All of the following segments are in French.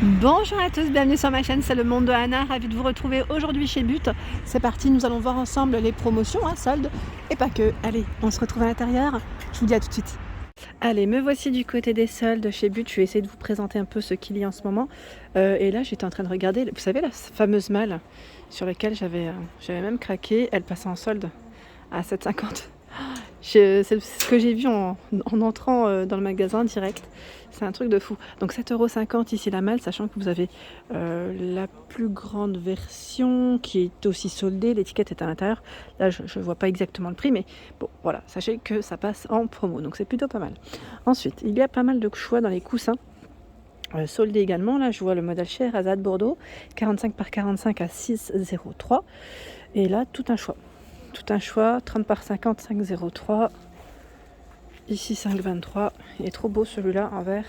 Bonjour à tous, bienvenue sur ma chaîne, c'est le monde de Anna, ravie de vous retrouver aujourd'hui chez But. C'est parti, nous allons voir ensemble les promotions, soldes et pas que. Allez, on se retrouve à l'intérieur, je vous dis à tout de suite. Allez, me voici du côté des soldes chez But, je vais essayer de vous présenter un peu ce qu'il y a en ce moment. Et là j'étais en train de regarder, vous savez la fameuse malle sur laquelle j'avais même craqué, elle passait en solde à 7,50 €. C'est ce que j'ai vu en entrant dans le magasin direct. C'est un truc de fou. Donc 7,50 € ici la malle, sachant que vous avez la plus grande version qui est aussi soldée. L'étiquette est à l'intérieur. Là, je ne vois pas exactement le prix, mais bon, voilà. Sachez que ça passe en promo, donc c'est plutôt pas mal. Ensuite, il y a pas mal de choix dans les coussins. Soldés également. Là, je vois le modèle Scheherazade Bordeaux, 45 par 45 à 6,03 €. Et là, tout un choix. 30 par 50, 5,03 €. Ici 5,23 €. Il est trop beau celui-là en vert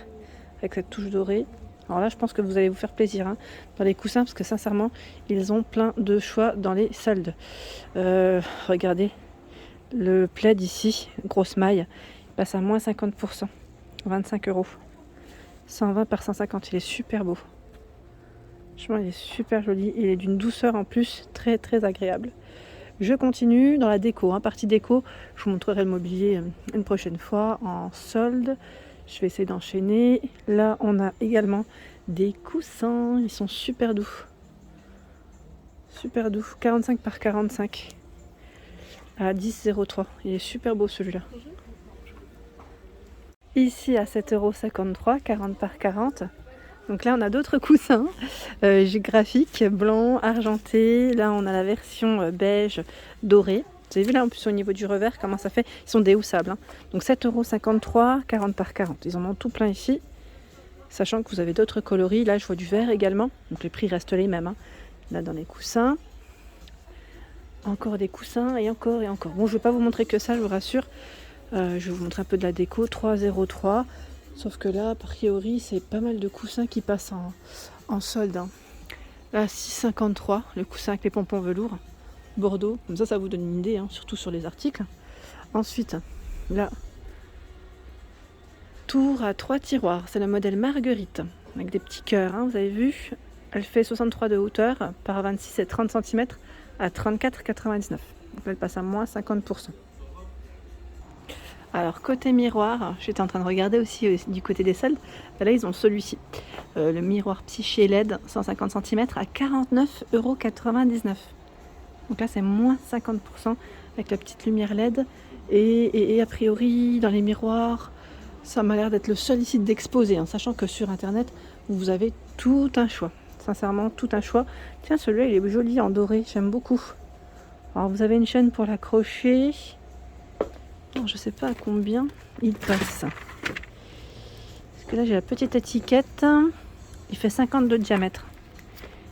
avec cette touche dorée. Alors là, je pense que vous allez vous faire plaisir dans les coussins parce que sincèrement, ils ont plein de choix dans les soldes. Regardez le plaid ici, grosse maille, il passe à moins 50%, 25 €. 120 par 150, il est super beau. Franchement, il est super joli. Il est d'une douceur en plus très très agréable. Je continue dans la déco, partie déco, je vous montrerai le mobilier une prochaine fois en solde. Je vais essayer d'enchaîner. Là, on a également des coussins, ils sont super doux. Super doux, 45 par 45 à 10,03 €. Il est super beau celui-là. Ici à 7,53 €, 40 par 40. Donc là, on a d'autres coussins graphiques, blanc, argenté. Là, on a la version beige, doré. Vous avez vu là, en plus, au niveau du revers, comment ça fait? Ils sont déhoussables. Donc 7,53 €, 40 par 40. Ils en ont tout plein ici. Sachant que vous avez d'autres coloris. Là, je vois du vert également. Donc les prix restent les mêmes. Là, dans les coussins. Encore des coussins et encore et encore. Bon, je ne vais pas vous montrer que ça, je vous rassure. Je vais vous montrer un peu de la déco. 3,03 €. Sauf que là, a priori, c'est pas mal de coussins qui passent en solde. Là, 6,53 €, le coussin avec les pompons velours. Bordeaux, comme ça vous donne une idée, surtout sur les articles. Ensuite, là, tour à 3 tiroirs. C'est le modèle Marguerite, avec des petits cœurs, vous avez vu. Elle fait 63 de hauteur par 26 et 30 cm à 34,99 €. Donc là, elle passe à moins 50%. Alors côté miroir, j'étais en train de regarder aussi du côté des soldes. Là ils ont celui-ci, le miroir Psyché LED 150 cm à 49,99 €. Donc là c'est moins 50% avec la petite lumière LED. Et a priori dans les miroirs, ça m'a l'air d'être le seul ici d'exposer, sachant que sur internet vous avez tout un choix. Sincèrement tout un choix. Tiens, celui-là il est joli en doré, j'aime beaucoup. Alors vous avez une chaîne pour l'accrocher. Je sais pas à combien il passe. Parce que là j'ai la petite étiquette. Il fait 50 de diamètre.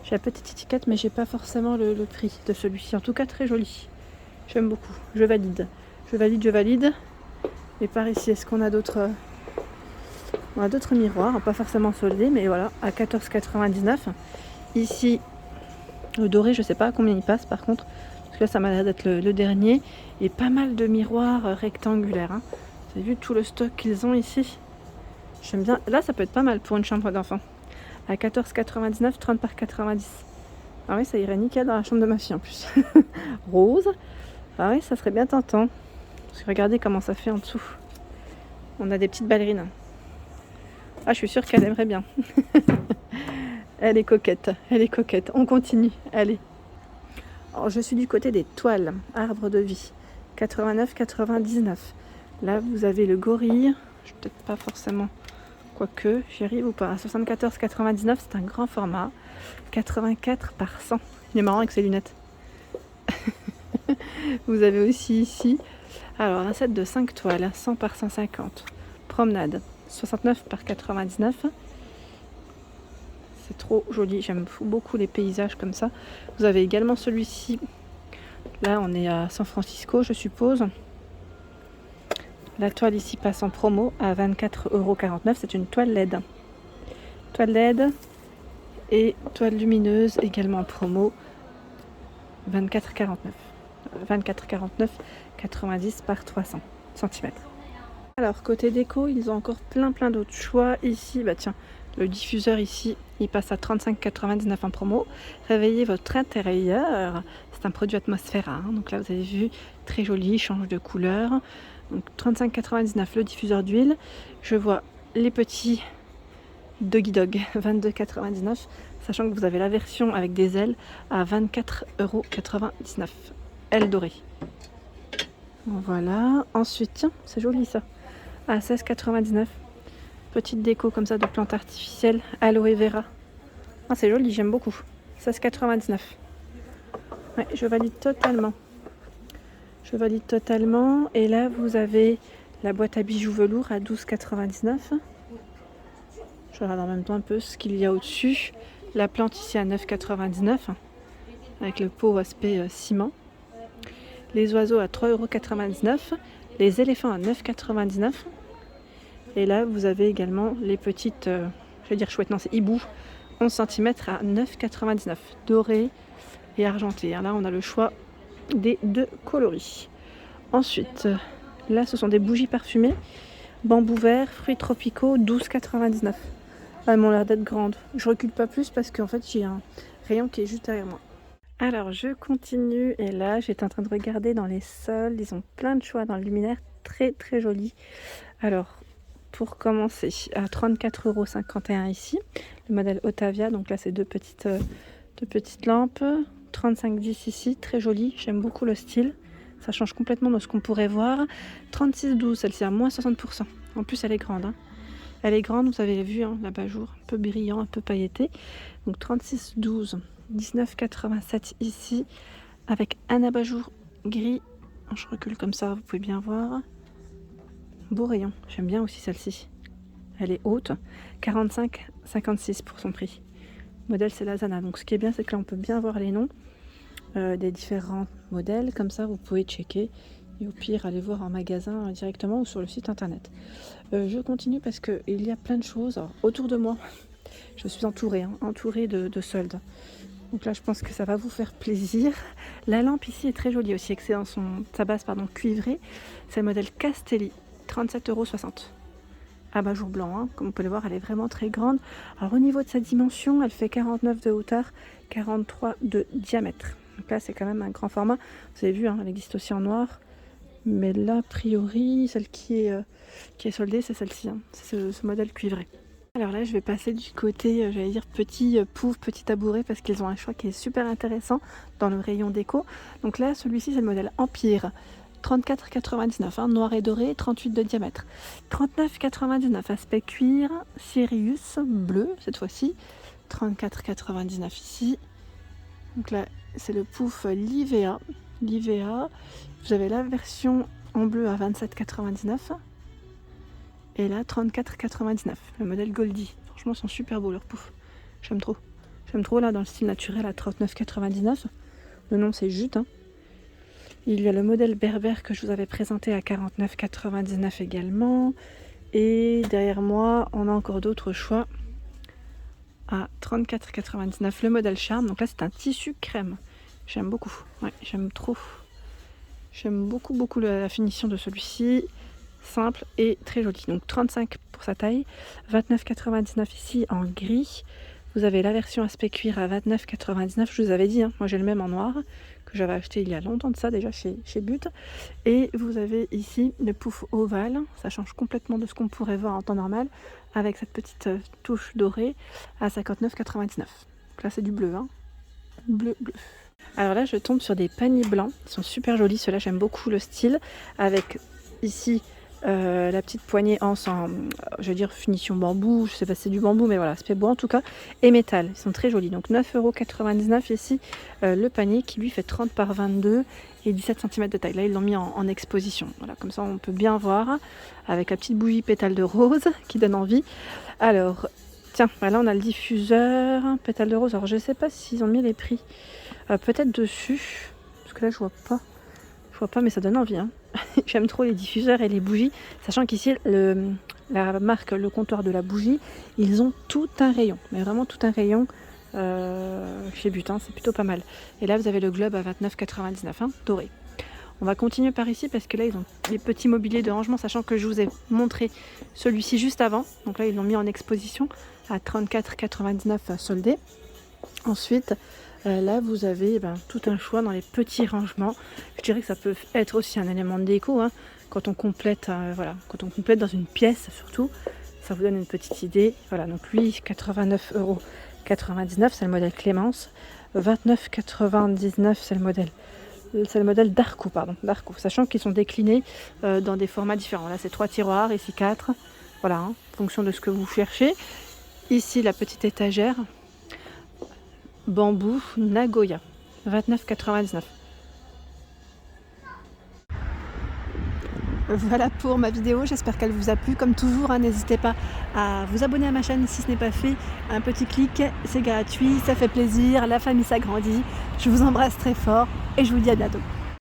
J'ai la petite étiquette mais j'ai pas forcément le prix de celui-ci. En tout cas très joli. J'aime beaucoup. Je valide. Je valide. Et par ici, est-ce qu'on a d'autres... On a d'autres miroirs, pas forcément soldés, mais voilà, à 14,99 €. Ici, le doré, je sais pas à combien il passe par contre. Là ça m'a l'air d'être le dernier, et pas mal de miroirs rectangulaires. Vous avez vu tout le stock qu'ils ont ici? J'aime bien. Là ça peut être pas mal pour une chambre d'enfant. À 14,99 €, 30 par 90. Ah oui, ça irait nickel dans la chambre de ma fille en plus. Rose. Ah oui, ça serait bien tentant. Parce que regardez comment ça fait en dessous. On a des petites ballerines. Ah, je suis sûre qu'elle aimerait bien. Elle est coquette. On continue. Allez. Alors, je suis du côté des toiles, arbre de vie, 89,99 €. Là, vous avez le gorille, je peut-être pas forcément, quoique, j'y arrive ou pas, à 74,99 €, c'est un grand format, 84 par 100. Il est marrant avec ses lunettes. Vous avez aussi ici, alors un set de 5 toiles, 100 par 150, promenade, 69 par 99 €. C'est trop joli, j'aime beaucoup les paysages comme ça. Vous avez également celui-ci. Là on est à San Francisco je suppose. La toile ici passe en promo à 24,49 €. C'est une toile LED. Toile LED et toile lumineuse également en promo. 24,49 €. 24,49 €, 90 par 300 cm. Alors côté déco, ils ont encore plein d'autres choix. Ici, bah tiens, Le diffuseur ici, il passe à 35,99 en promo. Réveillez votre intérieur. C'est un produit Atmosphera, hein. Donc là, vous avez vu, très joli, change de couleur. Donc 35,99 le diffuseur d'huile. Je vois les petits Doggy Dog, 22,99. Sachant que vous avez la version avec des ailes à 24,99 €. Ailes dorées. Voilà. Ensuite, tiens, c'est joli ça. À 16,99. Petite déco comme ça de plantes artificielles, aloe vera. Ah, c'est joli, j'aime beaucoup. 16,99. Ouais, je valide totalement. Je valide totalement. Et là, vous avez la boîte à bijoux velours à 12,99. Je regarde en même temps un peu ce qu'il y a au-dessus. La plante ici à 9,99 avec le pot aspect ciment. Les oiseaux à 3,99 €. Les éléphants à 9,99 €. Et là, vous avez également les petites, je vais dire chouettes, non, c'est hibou, 11 cm à 9,99 €, doré et argenté. Là, on a le choix des deux coloris. Ensuite, là, ce sont des bougies parfumées, bambou vert, fruits tropicaux, 12,99 €. Elles m'ont l'air d'être grandes. Je recule pas plus parce qu'en fait, j'ai un rayon qui est juste derrière moi. Alors, je continue et là, j'étais en train de regarder dans les sols. Ils ont plein de choix dans le luminaire, très très jolis. Alors, pour commencer, à 34,51 € ici, le modèle Otavia. Donc là, c'est deux petites lampes. 35,10 € ici, très joli. J'aime beaucoup le style. Ça change complètement de ce qu'on pourrait voir. 36,12 €, celle-ci à moins 60%. En plus, elle est grande, hein. Elle est grande, vous avez vu, hein, l'abat-jour, un peu brillant, un peu pailleté. Donc 36,12 €, 19,87 € ici, avec un abat-jour gris. Je recule comme ça, vous pouvez bien voir. Beau rayon, j'aime bien aussi celle-ci. Elle est haute, 45,56 € pour son prix. Le modèle, c'est la Zana. Donc ce qui est bien, c'est que là, on peut bien voir les noms des différents modèles. Comme ça, vous pouvez checker. Et au pire, aller voir en magasin directement ou sur le site internet. Je continue parce qu'il y a plein de choses. Alors, autour de moi, je suis entourée de soldes. Donc là, je pense que ça va vous faire plaisir. La lampe ici est très jolie aussi, excellent sa base cuivrée. C'est le modèle Castelli, 37,60 €. Abat-jour blanc, hein. Comme vous pouvez le voir, elle est vraiment très grande. Alors au niveau de sa dimension, elle fait 49 de hauteur, 43 de diamètre. Donc là, c'est quand même un grand format. Vous avez vu, hein, elle existe aussi en noir. Mais là, a priori, celle qui est soldée, c'est celle-ci, hein. C'est ce modèle cuivré. Alors là, je vais passer du côté, j'allais dire petit pouf, petit tabouret, parce qu'ils ont un choix qui est super intéressant dans le rayon déco. Donc là, celui-ci, c'est le modèle Empire. 34,99 €, hein, noir et doré, 38 de diamètre. 39,99 € aspect cuir, Sirius bleu cette fois-ci. 34,99 € ici. Donc là, c'est le pouf Livea. Vous avez la version en bleu à 27,99 € et là 34,99 €, le modèle Goldie. Franchement, ils sont super beaux leurs poufs. J'aime trop là dans le style naturel à 39,99 €. Le nom, c'est Jute, hein. Il y a le modèle Berbère que je vous avais présenté à 49,99 € également. Et derrière moi, on a encore d'autres choix à 34,99 € le modèle Charme. Donc là, c'est un tissu crème. J'aime beaucoup. Ouais, j'aime trop. J'aime beaucoup la finition de celui-ci. Simple et très joli. Donc 35 pour sa taille. 29,99 € ici en gris. Vous avez la version aspect cuir à 29,99 €. Je vous avais dit, hein, moi j'ai le même en noir que j'avais acheté il y a longtemps de ça déjà chez But. Et vous avez ici le pouf ovale. Ça change complètement de ce qu'on pourrait voir en temps normal avec cette petite touche dorée à 59,99 €. Donc là, c'est du bleu, hein. Bleu. Alors là, je tombe sur des paniers blancs. Ils sont super jolis. Ceux-là, j'aime beaucoup le style. Avec ici la petite poignée en je vais dire finition bambou. Je sais pas si c'est du bambou, mais voilà, aspect bois en tout cas. Et métal. Ils sont très jolis. Donc 9,99 € ici le panier qui lui fait 30 par 22 et 17 cm de taille. Là, ils l'ont mis en exposition. Voilà, comme ça, on peut bien voir avec la petite bougie pétale de rose qui donne envie. Alors, tiens, là, on a le diffuseur pétale de rose. Alors, je sais pas s'ils ont mis les prix. Peut-être dessus, parce que là je vois pas, mais ça donne envie, hein. J'aime trop les diffuseurs et les bougies, sachant qu'ici la marque Le Comptoir de la Bougie, ils ont tout un rayon, mais vraiment tout un rayon chez But, hein, c'est plutôt pas mal. Et là vous avez le globe à 29,99 €, hein, doré. On va continuer par ici parce que là ils ont les petits mobiliers de rangement, sachant que je vous ai montré celui-ci juste avant. Donc là ils l'ont mis en exposition à 34,99 soldé. Ensuite, là vous avez tout un choix dans les petits rangements. Je dirais que ça peut être aussi un élément de déco, hein, quand on complète, quand on complète dans une pièce surtout, ça vous donne une petite idée. Voilà, donc lui 89,99 €, c'est le modèle Clémence. 29,99 € c'est le modèle Darko, sachant qu'ils sont déclinés dans des formats différents. Là c'est 3 tiroirs, ici 4, voilà, hein, en fonction de ce que vous cherchez. Ici la petite étagère bambou Nagoya, 29,99 €. Voilà pour ma vidéo, j'espère qu'elle vous a plu. Comme toujours, hein, n'hésitez pas à vous abonner à ma chaîne si ce n'est pas fait. Un petit clic, c'est gratuit, ça fait plaisir, la famille s'agrandit. Je vous embrasse très fort et je vous dis à bientôt.